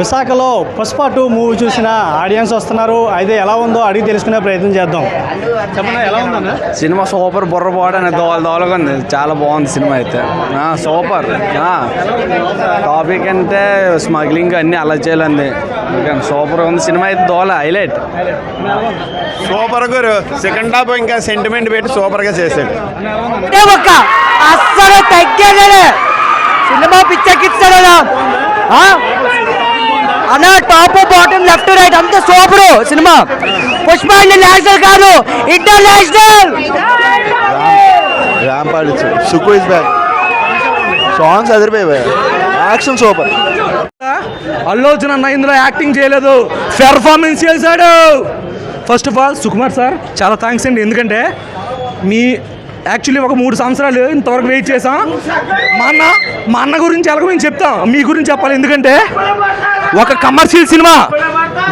విశాఖలో పుష్ప 2 మూవీ చూసిన ఆడియన్స్ వస్తున్నారు. అయితే ఎలా ఉందో అడిగి తెలుసుకునే ప్రయత్నం చేద్దాం. చెప్పండి, ఎలా ఉందన్న సినిమా? సూపర్, బుర్రపోవడానికి దోలగా ఉంది. చాలా బాగుంది సినిమా అయితే. సూపర్. టాపిక్ అంటే స్మగ్లింగ్ అన్నీ అలా చేయాలండి. సూపర్ ఉంది సినిమా అయితే. దోల హైలైట్. సూపర్ గురు. సెకండ్ హాఫ్ ఇంకా సెంటిమెంట్ పెట్టి సూపర్ గా చేశాడు. అస్సలు తగ్గేదే సినిమా. పిచ్చెక్కిస్తాడు అన్న. టాప్ బాటమ్ లెఫ్ట్ రైట్ అంతా సూపర్ సినిమా. పుష్ప నేషనల్ కాదు, international. Suku is back. Songs అదిరిపోయాయి. Action super. అల్లు అర్జున్ అన్న ఇందులో యాక్టింగ్ చేయలేదు, పెర్ఫార్మెన్స్ చేశాడు. First of all Sukumar sir చాలా థ్యాంక్స్ అండి. ఎందుకంటే మీ యాక్చువల్లీ ఒక 3 సంవత్సరాలు ఇంతవరకు వెయిట్ చేసాం. మా అన్న గురించి ఎలాగో మేము చెప్తాం, మీ గురించి చెప్పాలి. ఎందుకంటే ఒక కమర్షియల్ సినిమా,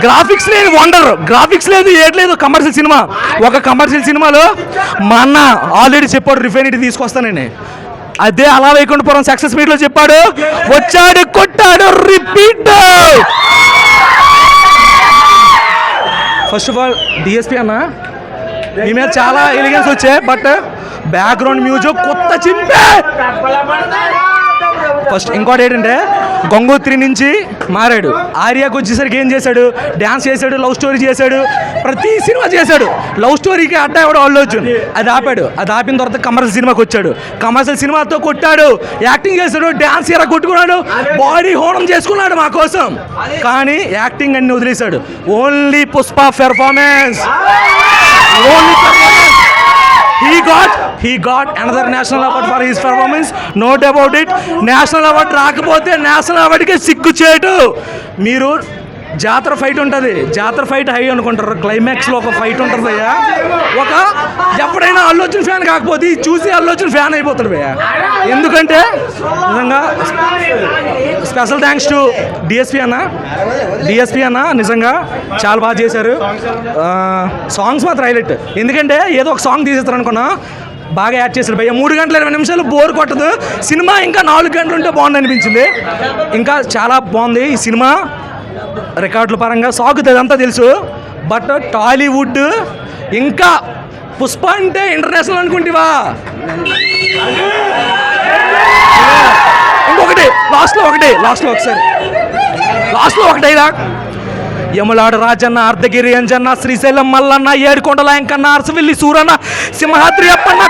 గ్రాఫిక్స్ లేదు, వండర్ గ్రాఫిక్స్ లేదు, ఏట్లేదు, కమర్షియల్ సినిమా. ఒక కమర్షియల్ సినిమాలో మా అన్న ఆల్రెడీ చెప్పాడు రిఫైనిటీ తీసుకొస్తానని. అదే అలా వైకుంఠపురం సక్సెస్ మీట్ లో చెప్పాడు, వచ్చాడు, కొట్టాడు, repeat. First of all DSP అన్న మీ మీద చాలా ఎలిగెన్స్ వచ్చాయి, బట్ బ్యాక్గ్రౌండ్ మ్యూజిక్ కొత్త చింపే. ఫస్ట్ ఇంకోటి ఏంటంటే గంగోత్రి నుంచి మారాడు, ఆర్యాకి వచ్చేసరికి ఏం చేశాడు? డ్యాన్స్ చేశాడు, లవ్ స్టోరీ చేశాడు, ప్రతి సినిమా చేశాడు. లవ్ స్టోరీకి అడ్డా కూడా అల్లు అర్జున్ అది ఆపాడు. అది ఆపిన తర్వాత కమర్షియల్ సినిమాకి వచ్చాడు, కమర్షియల్ సినిమాతో కొట్టాడు, యాక్టింగ్ చేశాడు, డ్యాన్స్ ఎలా కొట్టుకున్నాడు, బాడీ హోనం చేసుకున్నాడు మా కోసం. కానీ యాక్టింగ్ అన్ని వదిలేశాడు. Only Pushpa performance, only performance. He got another national award for his performance. No doubt about it. National award రాకపోతే నేషనల్ అవార్డుకే సిగ్గు చేయటు. మీరు జాతర ఫైట్ ఉంటుంది, జాతర ఫైట్ హై అనుకుంటారు, క్లైమాక్స్లో ఒక ఫైట్ ఉంటుంది భయ్యా. ఒక ఎప్పుడైనా అల్లు అర్జున్ ఫ్యాన్ కాకపోతే చూసి అల్లు అర్జున్ ఫ్యాన్ అయిపోతాడు భయ్యా. ఎందుకంటే నిజంగా స్పెషల్ థ్యాంక్స్ టు డిఎస్పీ అన్న నిజంగా చాలా బాగా చేశారు. సాంగ్స్ మాత్రం హైలైట్. ఎందుకంటే ఏదో ఒక సాంగ్ తీసేస్తారు అనుకున్నా, బాగా యాడ్ చేశారు భయ్య. 3 గంటల 20 నిమిషాలు బోర్ కొట్టదు సినిమా. ఇంకా 4 గంటలు ఉంటే బాగుంది అనిపించింది. ఇంకా చాలా బాగుంది ఈ సినిమా. రికార్డుల పరంగా సాగుతుంది అదంతా తెలుసు, బట్ టాలీవుడ్ ఇంకా పుష్ప అంటే ఇంటర్నేషనల్ అనుకుంటేవా. ఇంకొకటి లాస్ట్లో ఒక డైలాగ్. యములాడ రాజన్న, అర్ధగిరి అంజన్న, శ్రీశైలం మల్లన్న, ఏడుకొండల ఎంకన్న, అరసవిల్లి సూరన్న, సింహాద్రి అప్పన్న,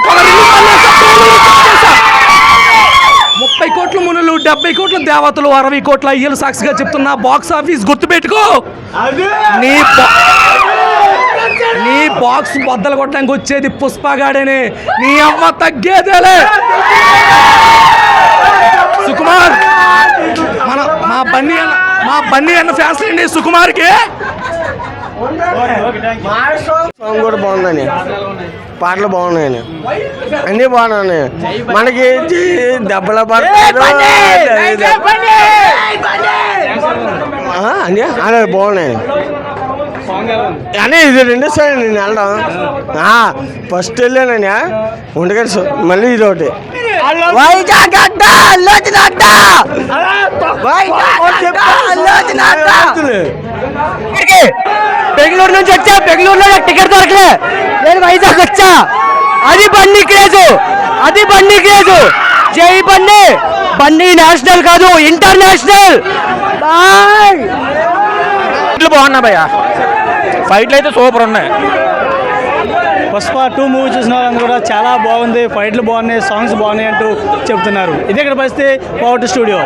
30 కోట్ల మునులు, 70 కోట్ల దేవతలు, 60 కోట్ల అయ్యలు సాక్షిగా చెప్తున్నా. బాక్స్ ఆఫీస్ గుర్తుపెట్టుకో. నీ బాక్స్ బద్దలు కొట్టడానికి వచ్చేది పుష్పగాడేనే. నీ అమ్మ తగ్గేదేలే. సుకుమార్ మా బన్నీ అన్న ఫ్యాన్స్ అండి సుకుమార్కి. సాంగ్ కూడా బాగుందని, పాటలు బాగున్నాయని, అన్నీ బాగున్నాయి. మనకి దెబ్బల అన్నీ బాగున్నాయి అని. ఇది 2 సార్లు నేను వెళ్ళడం. ఫస్ట్ వెళ్ళానని ఉండగలి, మళ్ళీ ఇది ఒకటి. బెంగళూరు నుంచి వచ్చా, బెంగళూరులో నాకు టికెట్ దొరకలే, నేను వైజాగ్ వచ్చా. అది బండి క్రేజు. జై బండి నేషనల్ కాదు, ఇంటర్నేషనల్. బాగున్నా భయ్యా, ఫైట్లు అయితే సూపర్ ఉన్నాయి. పుష్ప 2 మూవీ చూసిన వాళ్ళందరూ కూడా చాలా బాగుంది, ఫైట్లు బాగున్నాయి, సాంగ్స్ బాగున్నాయి అంటూ చెప్తున్నారు. ఇదే ఇక్కడ పరిస్థితి. Power studio.